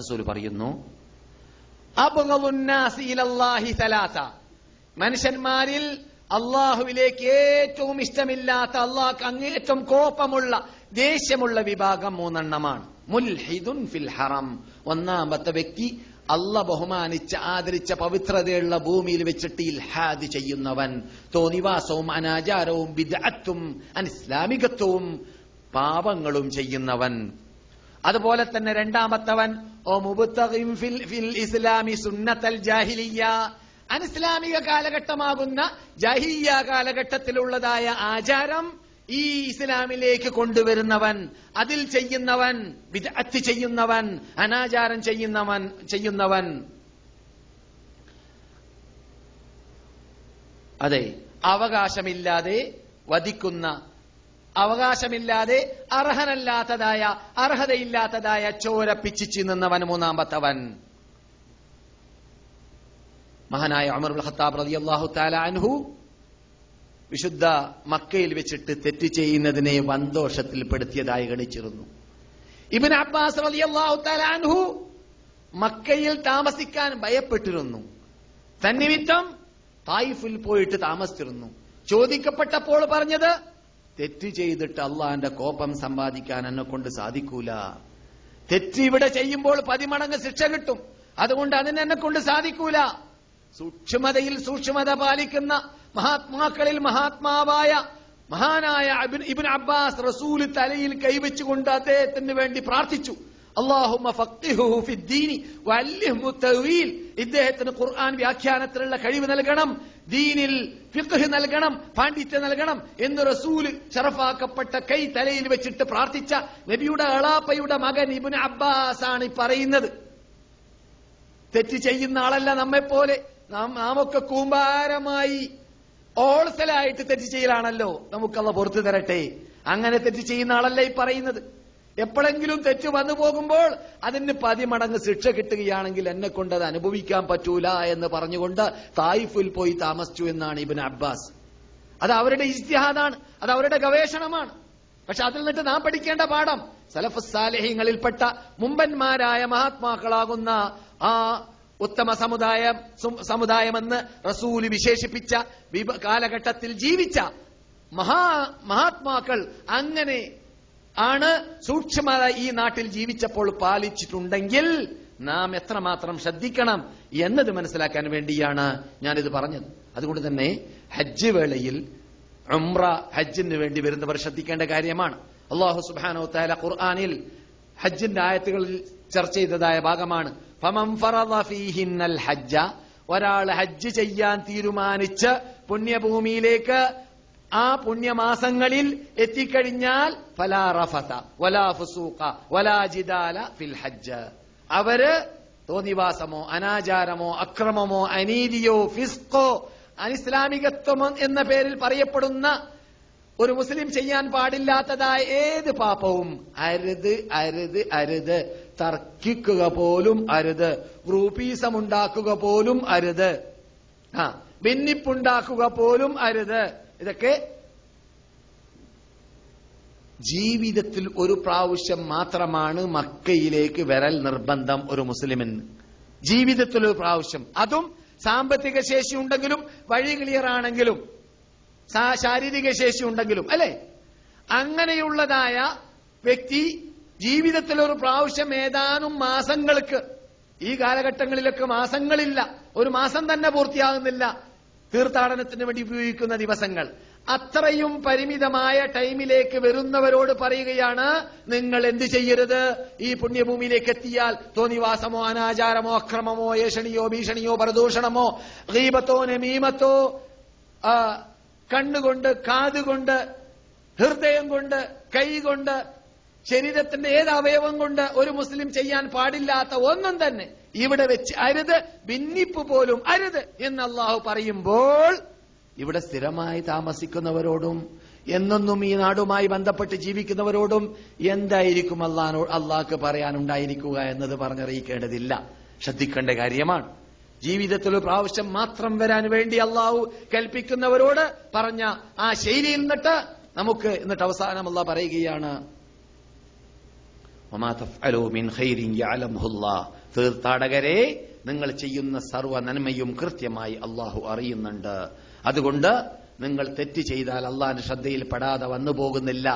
റസൂൽ പറയുന്നു, അബ്ഗളുന്നാസി ഇലല്ലാഹി സലാസ, മനുഷ്യന്മാരിൽ അള്ളാഹുവിലേക്ക് ഏറ്റവും ഇഷ്ടമില്ലാത്ത, അള്ളാഹ്ക്ക് അങ്ങേറ്റം കോപമുള്ള, ദേഷ്യമുള്ള വിഭാഗം 3 എണ്ണമാണ്. മുൽഹിദുൻ ഫിൽ ഹറം, ഒന്നാമത്തെ വ്യക്തി അള്ളാഹ് ബഹുമാനിച്ച ആദരിച്ച പവിത്രതയുള്ള ഭൂമിയിൽ വെച്ചിട്ട് ഇൽഹാദ് ചെയ്യുന്നവൻ, തോന്നിവാസവും അനാചാരവും ബിദ്അത്തും അനിസ്ലാമികത്വവും പാപങ്ങളും ചെയ്യുന്നവൻ. അതുപോലെ തന്നെ രണ്ടാമത്തവൻ ഓ മുബ്തഗിൻ ഫിൽ ഇസ്ലാമി സുന്നത്തൽ ജാഹിലിയ്യ, അനിസ്ലാമിക കാലഘട്ടമാകുന്ന ജാഹിലിയ്യ കാലഘട്ടത്തിലുള്ളതായ ആചാരം ഈ ഇസ്ലാമിലേക്ക് കൊണ്ടുവരുന്നവൻ, അതിൽ ചെയ്യുന്നവൻ, ബിദ്അത്ത് ചെയ്യുന്നവൻ, അനാചാരം ചെയ്യുന്നവൻ. അതെ, അവകാശമില്ലാതെ വധിക്കുന്ന, അവകാശമില്ലാതെ അർഹതയില്ലാത്തതായ ചോര പിച്ചിച്ചു നിന്നവൻ 3-ാമത്തവൻ. മഹാനായ ഉമർ ഇബ്നുൽ ഖത്താബ് റളിയല്ലാഹു തആല അൻഹു വിശുദ്ധ മക്കയിൽ വെച്ചിട്ട് തെറ്റ് ചെയ്യുന്നതിനെ വൻദോഷത്തിൽപ്പെടുത്തിയതായി ഗണിച്ചിരുന്നു. ഇബ്നു അബ്ബാസ് റളിയല്ലാഹു തആല അൻഹു മക്കയിൽ താമസിക്കാൻ ഭയപ്പെട്ടിരുന്നു. തന്നിമിത്തം തായിഫിൽ പോയിട്ട് താമസിച്ചിരുന്നു. ചോദിക്കപ്പെട്ടപ്പോൾ പറഞ്ഞത്, തെറ്റ് ചെയ്തിട്ട് അള്ളാന്റെ കോപം സമ്പാദിക്കാൻ എന്നെ കൊണ്ട് സാധിക്കൂല. തെറ്റ് ഇവിടെ ചെയ്യുമ്പോൾ 10 മടങ്ങ് ശിക്ഷ കിട്ടും, അതുകൊണ്ട് അതിനെന്നെ കൊണ്ട് സാധിക്കൂല. സൂക്ഷ്മതയിൽ സൂക്ഷ്മത പാലിക്കുന്ന മഹാത്മാക്കളിൽ മഹാത്മാവായ മഹാനായ ഇബ്നു അബ്ബാസ് റസൂൽ തലയിൽ കൈവച്ചുകൊണ്ട് അദ്ദേഹത്തിന് വേണ്ടി പ്രാർത്ഥിച്ചു. അല്ലാഹുമ്മ ഫഖ്ഹിഹു ഫിദ്ദീനി വഅല്ലിഹു തഅ്വീൽ, ഇദ്ദേഹത്തിന് ഖുർആൻ വ്യാഖ്യാനത്തിനുള്ള കഴിവ് നൽകണം, ദീനിൽ ഫിഖ്ഹ് നൽകണം, പാണ്ഡിത്യം നൽകണം എന്ന് റസൂൽ ശറഫാക്കപ്പെട്ട കൈ തലയിൽ വെച്ചിട്ട് പ്രാർത്ഥിച്ച നബിയുടെ അളാപ്പയുടെ മകൻ ഇബ്നു അബ്ബാസ് ആണ് ഈ പറയുന്നത്. തെറ്റ് ചെയ്യുന്ന ആളല്ല നമ്മെപ്പോലെ. നാമൊക്കെ കൂമ്പാരമായി ഓൾസലായിട്ട് തെറ്റ് ചെയ്യലാണല്ലോ. നമുക്കല്ല പുറത്തു തരട്ടെ. അങ്ങനെ തെറ്റ് ചെയ്യുന്ന ആളല്ല ഈ പറയുന്നത്. എപ്പോഴെങ്കിലും തെറ്റ് വന്നു പോകുമ്പോൾ അതിന് 10 മടങ്ങ് ശിക്ഷ കിട്ടുകയാണെങ്കിൽ എന്നെ കൊണ്ട് അത് അനുഭവിക്കാൻ പറ്റൂല എന്ന് പറഞ്ഞുകൊണ്ട് തായിഫിൽ പോയി താമസിച്ചു എന്നാണ് ഇബ്നു അബ്ബാസ്. അത് അവരുടെ ഇജ്തിഹാദാണ്, അത് അവരുടെ ഗവേഷണമാണ്. പക്ഷെ അതിൽ നിന്നിട്ട് നാം പഠിക്കേണ്ട പാഠം, സലഫുസ് സാലിഹീങ്ങളിൽപ്പെട്ട മുമ്പന്മാരായ മഹാത്മാക്കളാകുന്ന ആ ഉത്തമ സമുദായമെന്ന് റസൂല് വിശേഷിപ്പിച്ച കാലഘട്ടത്തിൽ ജീവിച്ച മഹാത്മാക്കൾ അങ്ങനെ ആണ് സൂക്ഷ്മത ഈ നാട്ടിൽ ജീവിച്ചപ്പോൾ പാലിച്ചിട്ടുണ്ടെങ്കിൽ നാം എത്രമാത്രം ശ്രദ്ധിക്കണം എന്നത് മനസ്സിലാക്കാൻ വേണ്ടിയാണ് ഞാനിത് പറഞ്ഞത്. അതുകൊണ്ട് തന്നെ ഹജ്ജ് വേളയിൽ ഉംറ ഹജ്ജിന് വേണ്ടി വരുന്നവർ ശ്രദ്ധിക്കേണ്ട കാര്യമാണ്. അല്ലാഹു സുബ്ഹാനഹു വ തആല ഖുർആനിൽ ഹജ്ജിന്റെ ആയത്തുകളിൽ ചർച്ച ചെയ്തതായ ഭാഗമാണ്. ഫമൻ ഫറദ ഫീഹിന്നൽ ഹജ്ജ, ഒരാൾ ഹജ്ജ് ചെയ്യാൻ തീരുമാനിച്ച് പുണ്യഭൂമിയിലേക്ക് ആ പുണ്യമാസങ്ങളിൽ എത്തിക്കഴിഞ്ഞാൽ ഫലാ റഫത വലാ ഫുസൂഖ വലാ ജിദാല ഫിൽ ഹജ്ജ്, അവര് തോന്നിവാസമോ അനാചാരമോ അക്രമമോ അനീതിയോ ഫിസ്ഖോ അനിസ്ലാമികത്വം എന്ന പേരിൽ പറയപ്പെടുന്ന ഒരു മുസ്ലിം ചെയ്യാൻ പാടില്ലാത്തതായ ഏത് പാപവും അരുത് അരുത് അരുത്. തർക്കിക്കുക പോലും അരുത്, ഗ്രൂപ്പീസം ഉണ്ടാക്കുക പോലും അരുത്, ഭിന്നിപ്പുണ്ടാക്കുക പോലും അരുത്. ഇതൊക്കെ ജീവിതത്തിൽ ഒരു പ്രാവശ്യം മാത്രമാണ് മക്കയിലേക്ക് വരൽ നിർബന്ധം ഒരു മുസ്ലിമിന്. ജീവിതത്തിൽ ഒരു പ്രാവശ്യം, അതും സാമ്പത്തിക ശേഷി ഉണ്ടെങ്കിലും വഴി ക്ലിയർ ആണെങ്കിലും ശാരീരിക ശേഷി ഉണ്ടെങ്കിലും, അല്ലെ? അങ്ങനെയുള്ളതായ വ്യക്തി ജീവിതത്തിൽ ഒരു പ്രാവശ്യം ഏതാനും മാസങ്ങൾക്ക്, ഈ കാലഘട്ടങ്ങളിലൊക്കെ മാസങ്ങളില്ല, ഒരു മാസം തന്നെ പൂർത്തിയാകുന്നില്ല തീർത്ഥാടനത്തിന് വേണ്ടി ഉപയോഗിക്കുന്ന ദിവസങ്ങൾ, അത്രയും പരിമിതമായ ടൈമിലേക്ക് വരുന്നവരോട് പറയുകയാണ്, നിങ്ങൾ എന്ത് ചെയ്യരുത്, ഈ പുണ്യഭൂമിയിലേക്ക് എത്തിയാൽ തോന്നിവാസമോ അനാചാരമോ അക്രമമോ ഏഷണിയോ ഭീഷണിയോ പരദൂഷണമോ ഗീബത്തോ നമീമത്തോ കണ്ണുകൊണ്ട് കാതുകൊണ്ട് ഹൃദയം കൊണ്ട് കൈകൊണ്ട് ശരീരത്തിന്റെ ഏത് അവയവം കൊണ്ട് ഒരു മുസ്ലിം ചെയ്യാൻ പാടില്ലാത്ത ഒന്നും തന്നെ ഇവിടെ വെച്ച് അരുത്, ഭിന്നിപ്പ് പോലും അരുത് എന്ന് അള്ളാഹു പറയുമ്പോൾ ഇവിടെ സ്ഥിരമായി താമസിക്കുന്നവരോടും എന്നൊന്നും ഈ നാടുമായി ബന്ധപ്പെട്ട് ജീവിക്കുന്നവരോടും എന്തായിരിക്കും അള്ളാഹ്ക്ക് പറയാനുണ്ടായിരിക്കുക എന്നത് പറഞ്ഞറിയിക്കേണ്ടതില്ല, ശ്രദ്ധിക്കേണ്ട കാര്യമാണ്. ജീവിതത്തിൽ ഒരു പ്രാവശ്യം മാത്രം വരാൻ വേണ്ടി അള്ളാഹു കൽപ്പിക്കുന്നവരോട് പറഞ്ഞ ആ ശൈലിയിൽ നിന്നിട്ട് നമുക്ക് എന്നിട്ട് അവസാനം അള്ളാഹ് പറയുകയാണ്, വമാ തഫ്അലൂ മിൻ ഖൈരിൻ യഅലമുഹുല്ലാഹ്, തീർത്ഥാടകരെ നിങ്ങൾ ചെയ്യുന്ന സർവ്വ നന്മയും കൃത്യമായി അള്ളാഹു അറിയുന്നുണ്ട്. അതുകൊണ്ട് നിങ്ങൾ തെറ്റ് ചെയ്താൽ അള്ളാഹിന്റെ ശ്രദ്ധയിൽ പെടാതെ വന്നു പോകുന്നില്ല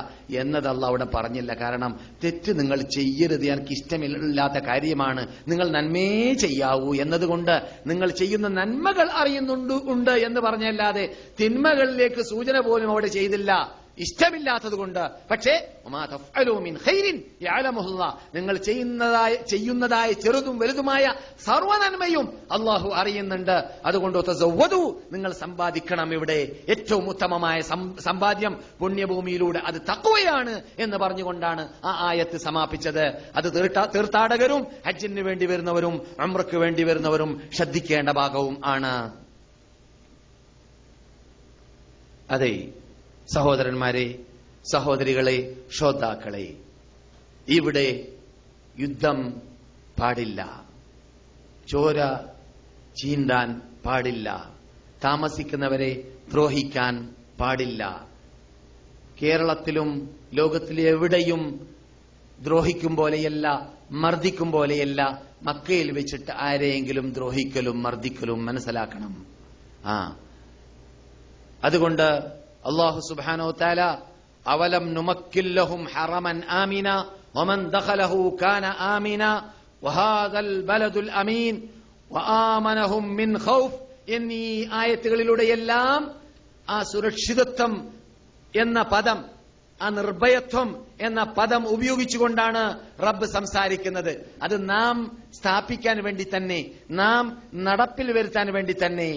എന്നത് അള്ളാഹ് അവിടെ പറഞ്ഞില്ല. കാരണം തെറ്റ് നിങ്ങൾ ചെയ്യരുത്, എനിക്ക് ഇഷ്ടമില്ലാത്ത കാര്യമാണ്, നിങ്ങൾ നന്മയെ ചെയ്യാവൂ എന്നതുകൊണ്ട് നിങ്ങൾ ചെയ്യുന്ന നന്മകൾ അറിയുന്നുണ്ട് എന്ന് പറഞ്ഞല്ലാതെ തിന്മകളിലേക്ക് സൂചന പോലും അവിടെ ചെയ്തില്ല, ഇഷ്ടമില്ലാത്തത് കൊണ്ട്. പക്ഷേ നിങ്ങൾ ചെയ്യുന്നതായ ചെറുതും വലുതുമായ സർവ്വ നന്മയും അള്ളാഹു അറിയുന്നുണ്ട്. അതുകൊണ്ട് തസവ്വദു, നിങ്ങൾ സമ്പാദിക്കണം. ഇവിടെ ഏറ്റവും ഉത്തമമായ സമ്പാദ്യം പുണ്യഭൂമിയിലൂടെ അത് തഖ്വയാണ് എന്ന് പറഞ്ഞുകൊണ്ടാണ് ആ ആയത്ത് സമാപിച്ചത്. അത് തീർത്ഥാടകരും ഹജ്ജിന് വേണ്ടി വരുന്നവരും ഉംറയ്ക്ക് വേണ്ടി വരുന്നവരും ശ്രദ്ധിക്കേണ്ട ഭാഗവും ആണ്. അതെ സഹോദരന്മാരെ, സഹോദരികളെ, ശ്രോതാക്കളെ, ഇവിടെ യുദ്ധം പാടില്ല, ചോര ചീന്താൻ പാടില്ല, താമസിക്കുന്നവരെ ദ്രോഹിക്കാൻ പാടില്ല. കേരളത്തിലും ലോകത്തിലെ എവിടെയും ദ്രോഹിക്കും പോലെയല്ല, മർദ്ദിക്കും പോലെയല്ല മക്കയിൽ വെച്ചിട്ട് ആരെയെങ്കിലും ദ്രോഹിക്കലും മർദ്ദിക്കലും മനസ്സിലാക്കണം. അതുകൊണ്ട് അല്ലാഹു സുബ്ഹാനഹു വതആല അവലം നുമക്കിൽ ലഹും ഹറമൻ ആമിന വമൻ ദഖലഹു കാന ആമിന വഹാദൽ ബലദുൽ അമീൻ വആമനഹും മിൻ ഖൗഫ് എന്നീ ആയത്തുകളിലൂടെയെല്ലാം ആ സുരക്ഷിതത്വം എന്ന പദം, ആ നിർഭയത്വം എന്ന പദം ഉപയോഗിച്ചുകൊണ്ടാണ് റബ്ബ് സംസാരിക്കുന്നത്. അത് നാം സ്ഥാപിക്കാൻ വേണ്ടി തന്നെ, നാം നടപ്പിൽ വരുത്താൻ വേണ്ടി തന്നെ.